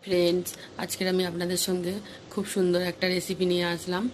Friends, আজকের আমি আপনাদের সঙ্গে খুব সুন্দর একটা রেসিপি নিয়ে আসলাম।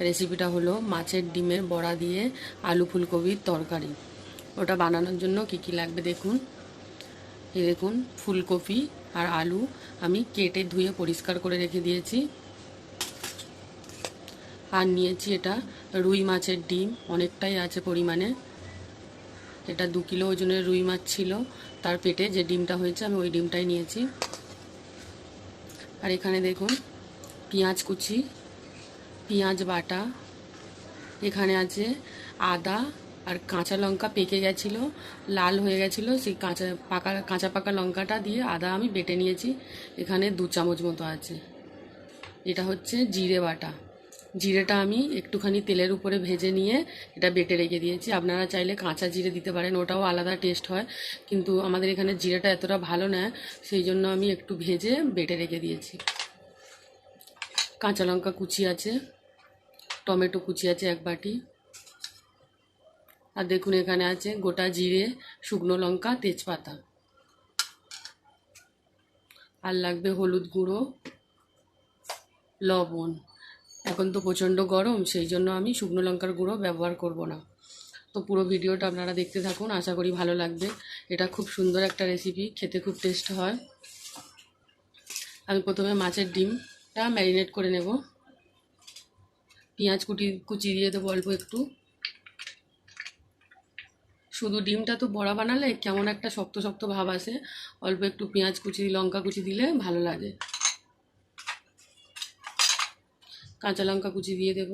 রেসিপিটা হলো মাছের ডিমের বড়া দিয়ে আলু ফুলকপির তরকারি। ওটা বানানোর জন্য কি কি লাগবে দেখুন। এই দেখুন, ফুলকপি আর আলু আমি কেটে ধুয়ে পরিষ্কার করে রেখে দিয়েছি। আর নিয়েছি এটা রুই মাছের ডিম, অনেকটাই আছে পরিমাণে। এটা 2 কিলো ওজনের রুই মাছ ছিল, তার পেটে যে ডিমটা হয়েছে আমি ওই ডিমটাই নিয়েছি। আর এখানে দেখুন পেঁয়াজ কুচি, পেঁয়াজ বাটা, এখানে আছে আদা আর কাঁচা লঙ্কা পেকে গেছিলো, লাল হয়ে গেছিলো, সেই কাঁচা পাকা লঙ্কাটা দিয়ে আদা আমি বেটে নিয়েছি। এখানে 2 চামচ মতো আছে। এটা হচ্ছে জিরে বাটা। জিরেটা আমি একটুখানি তেলের উপরে ভেজে নিয়ে এটা বেটে রেখে দিয়েছি। আপনারা চাইলে কাঁচা জিরে দিতে পারেন, ওটাও আলাদা টেস্ট হয়, কিন্তু আমাদের এখানে জিরেটা এতটা ভালো না, সেই জন্য আমি একটু ভেজে বেটে রেখে দিয়েছি। কাঁচা লঙ্কা কুচি আছে, টমেটো কুচি আছে 1 বাটি। আর দেখুন এখানে আছে গোটা জিরে, শুকনো লঙ্কা, তেজপাতা। আর লাগবে হলুদ গুঁড়ো, লবণ। এখন তো প্রচণ্ড গরম, সেই জন্য আমি শুকনো লঙ্কার গুঁড়ো ব্যবহার করব না। তো পুরো ভিডিওটা আপনারা দেখতে থাকুন, আশা করি ভালো লাগবে। এটা খুব সুন্দর একটা রেসিপি, খেতে খুব টেস্ট হয়। আমি প্রথমে মাছের ডিমটা ম্যারিনেট করে নেব। পেঁয়াজ কুচি দিয়ে দেবো অল্প একটু। শুধু ডিমটা তো বড়া বানালে কেমন একটা শক্ত শক্ত ভাব আসে, অল্প একটু পেঁয়াজ কুচি লঙ্কা কুচি দিলে ভালো লাগে। কাঁচা লঙ্কা কুচি দিয়ে দেব।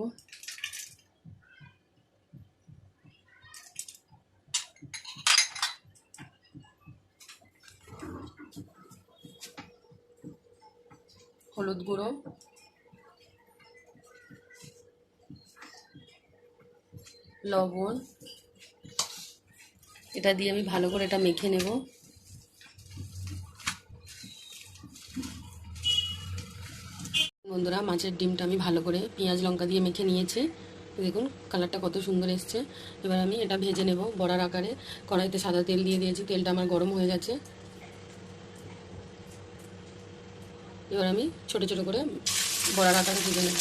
হলুদ গুঁড়ো, লবণ, এটা দিয়ে আমি ভালো করে এটা মেখে নেব। বন্ধুরা, মাছের ডিমটা আমি ভালো করে পেঁয়াজ লঙ্কা দিয়ে মেখে নিয়েছি। দেখুন কালারটা কত সুন্দর এসছে। এবার আমি এটা ভেজে নেব বড়ার আকারে। কড়াইতে সাদা তেল দিয়ে দিয়েছি, তেলটা আমার গরম হয়ে গেছে। এবার আমি ছোট ছোট করে বড়ার আকারে ভেজে নেব।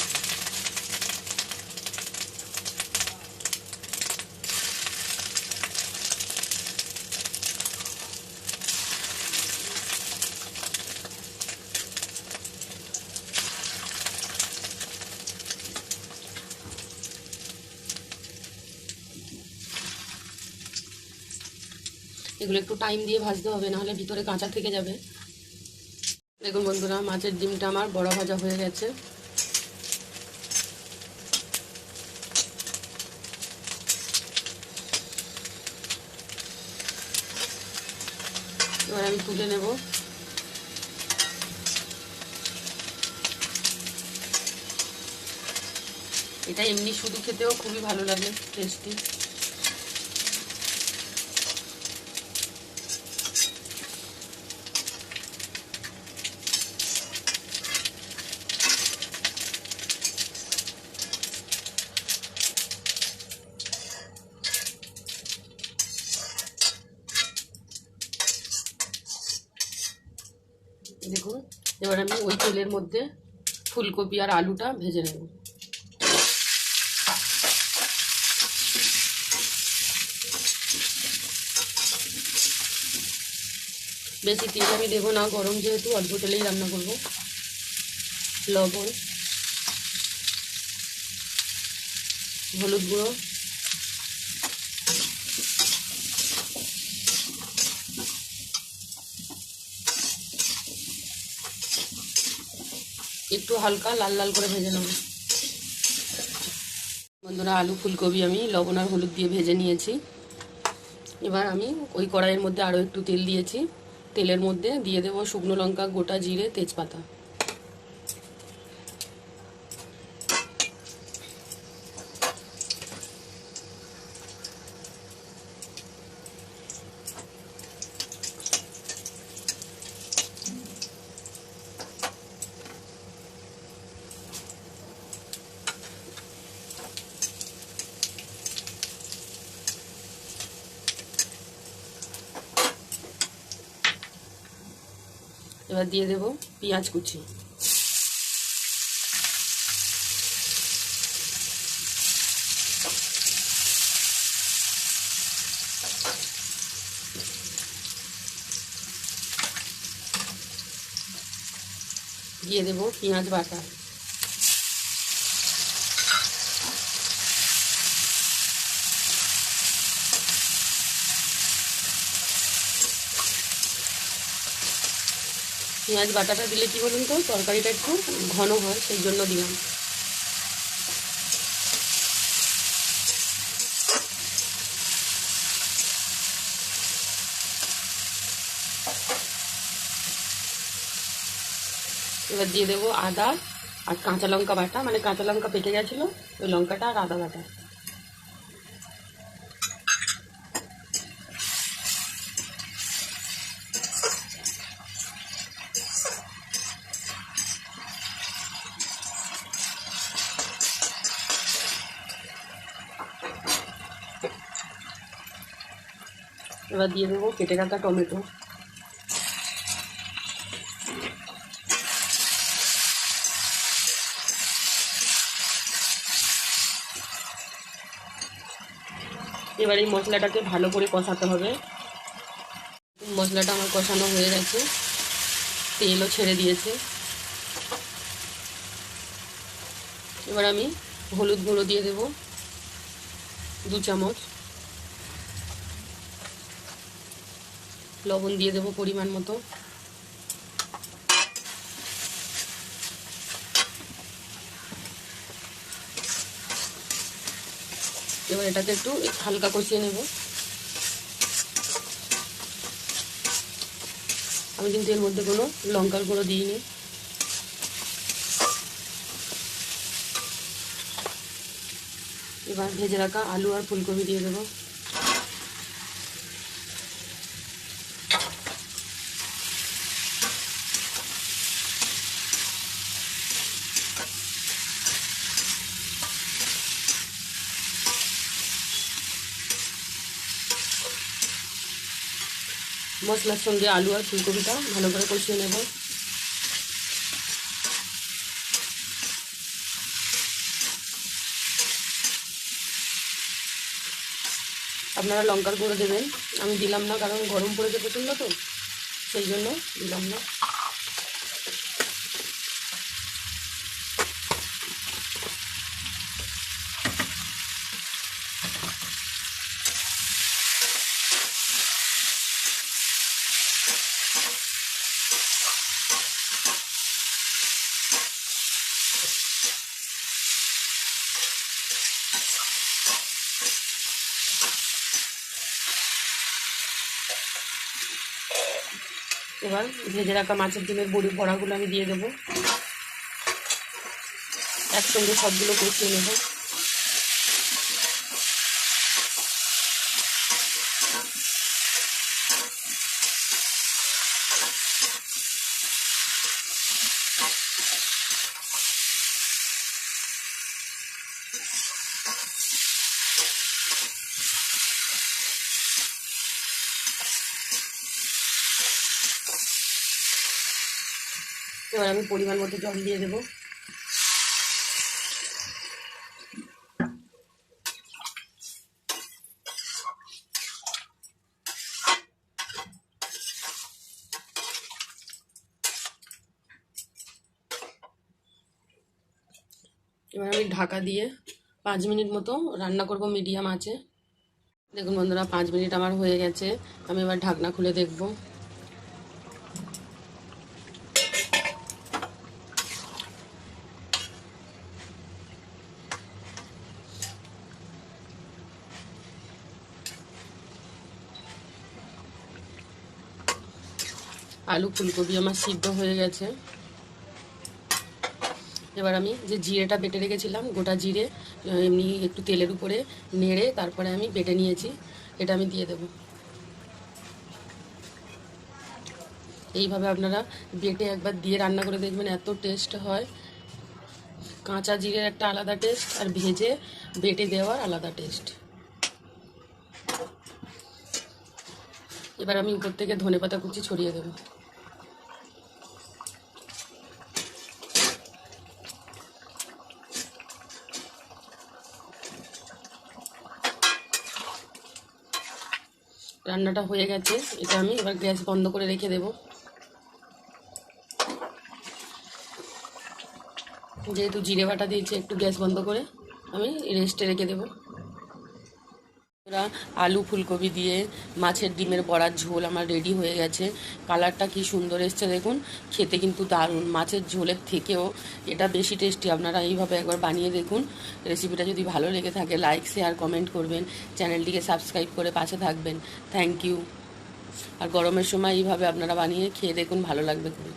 এগুলো একটু টাইম দিয়ে ভাজতে হবে, নাহলে ভিতরে কাঁচা থেকে যাবে। দেখুন বন্ধুরা, মাছের ডিমটা আমার বড়া ভাজা হয়ে গেছে। এবার আমি তুলে নেব। এটা এমনি শুধু খেতেও খুবই ভালো লাগে, টেস্টি। দেখুন এবার আমি ওই তেলের মধ্যে ফুলকপি আর আলুটা ভেজে নেব। বেশি তেল আমি দেবো না, গরম যেহেতু অল্প তেলেই রান্না করব। লবণ, হলুদ গুঁড়ো, একটু হালকা লাল লাল করে ভেজে নেব। বন্ধুরা, আলু ফুলকপি আমি লবণ আর হলুদ দিয়ে ভেজে নিয়েছি। এবার আমি ওই কড়াইয়ের মধ্যে আরও একটু তেল দিয়েছি। তেলের মধ্যে দিয়ে দেবো শুকনো লঙ্কা, গোটা জিরে, তেজপাতা। এবার দিয়ে দেব পেঁয়াজ কুচি, দিয়ে দেব পেঁয়াজ বাটা, পেঁয়াজ বাটাটা দিলে কি বলুন তো তরকারিটা একটু ঘন হয়, সেই জন্য দিলাম। এবার দিয়ে দেবো আদা আর কাঁচা লঙ্কা বাটা, মানে কাঁচা লঙ্কা পেকে গেছিলো, ওই লঙ্কাটা আর আদা বাটা। এবার দিয়ে দেবো কেটে রাখা টমেটো, এবার এই মশলাটাকে ভালো করে কষাতে হবে। মশলাটা আমার কষানো হয়ে গেছে, তেলও ছেড়ে দিয়েছে। এবার আমি হলুদ গুঁড়ো দিয়ে দেব 2 চামচ, লবণ দিয়ে দেব পরিমাণ মতো, এবার এটাকে একটু হালকা কষিয়ে নেব। আমি কিন্তু এর মধ্যে কোনো লঙ্কার গুঁড়ো দিইনি। এবার ভেজে রাখা আলু আর ফুলকপি দিয়ে দেবো। মশলার সঙ্গে আলু আর ফুলকপিটা ভালো করে কষিয়ে নেব। আপনারা লঙ্কার গুঁড়ো দেবেন, আমি দিলাম না, কারণ গরম পড়েছে প্রচণ্ড, তো সেই জন্য দিলাম না। এবার ভেজে রাখা মাছের ডিমের বড়াগুলো আমি দিয়ে দেবো, একসঙ্গে সবগুলো কষিয়ে নেব। এবার আমি পরিমাণ মতো জল দিয়ে দেবো। এবার আমি ঢাকা দিয়ে 5 মিনিট মতো রান্না করব মিডিয়াম আঁচে। দেখুন বন্ধুরা, 5 মিনিট আমার হয়ে গেছে। আমি এবার ঢাকনা খুলে দেখব। আলু ফুলকপি আমার সিদ্ধ হয়ে গেছে। এবার আমি যে জিরেটা বেটে রেখেছিলাম, গোটা জিরে এমনি একটু তেলের উপরে নেড়ে তারপরে আমি বেটে নিয়েছি, এটা আমি দিয়ে দেব। এইভাবে আপনারা বেটে একবার দিয়ে রান্না করে দেখবেন, এত টেস্ট হয়। কাঁচা জিরের একটা আলাদা টেস্ট, আর ভেজে বেটে দেওয়ার আলাদা টেস্ট। এবার আমি উপর থেকে ধনেপাতা কুচি ছড়িয়ে দেব। রান্নাটা হয়ে গেছে, এটা আমি এবার গ্যাস বন্ধ করে রেখে দেব। যেহেতু জিরে বাটা দিয়েছি, একটু গ্যাস বন্ধ করে আমি রেস্টে রেখে দেবো। ওরা আলু ফুলকপি দিয়ে মাছের ডিমের বড়ার ঝোল আমার রেডি হয়ে গেছে। কালারটা কি সুন্দর এসছে দেখুন, খেতে কিন্তু দারুণ। মাছের ঝোলের থেকেও এটা বেশি টেস্টি। আপনারা এইভাবে একবার বানিয়ে দেখুন। রেসিপিটা যদি ভালো লেগে থাকে লাইক শেয়ার কমেন্ট করবেন, চ্যানেলটিকে সাবস্ক্রাইব করে পাশে থাকবেন। Thank you. আর গরমের সময় এইভাবে আপনারা বানিয়ে খেয়ে দেখুন, ভালো লাগবে খুবই।